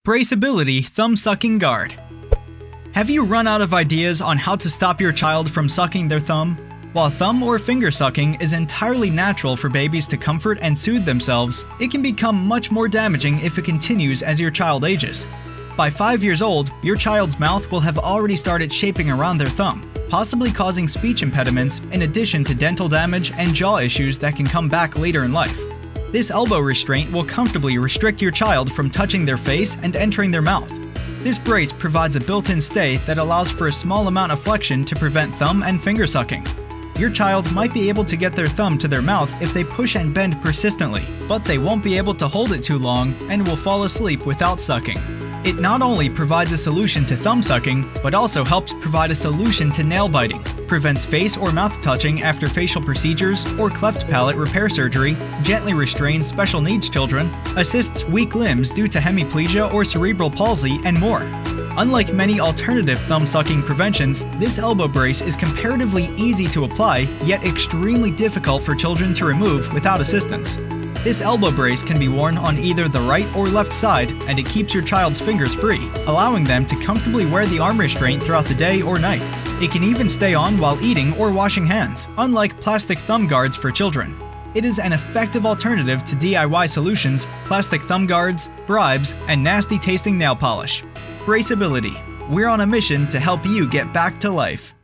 Braceability Thumb Sucking Guard. Have you run out of ideas on how to stop your child from sucking their thumb? While thumb or finger sucking is entirely natural for babies to comfort and soothe themselves, it can become much more damaging if it continues as your child ages. By 5 years old, your child's mouth will have already started shaping around their thumb, possibly causing speech impediments in addition to dental damage and jaw issues that can come back later in life. This elbow restraint will comfortably restrict your child from touching their face and entering their mouth. This brace provides a built-in stay that allows for a small amount of flexion to prevent thumb and finger sucking. Your child might be able to get their thumb to their mouth if they push and bend persistently, but they won't be able to hold it too long and will fall asleep without sucking. It not only provides a solution to thumb sucking, but also helps provide a solution to nail biting, prevents face or mouth touching after facial procedures or cleft palate repair surgery, gently restrains special needs children, assists weak limbs due to hemiplegia or cerebral palsy, and more. Unlike many alternative thumb-sucking preventions, this elbow brace is comparatively easy to apply, yet extremely difficult for children to remove without assistance. This elbow brace can be worn on either the right or left side, and it keeps your child's fingers free, allowing them to comfortably wear the arm restraint throughout the day or night. It can even stay on while eating or washing hands, unlike plastic thumb guards for children. It is an effective alternative to DIY solutions, plastic thumb guards, bribes, and nasty-tasting nail polish. Braceability. We're on a mission to help you get back to life.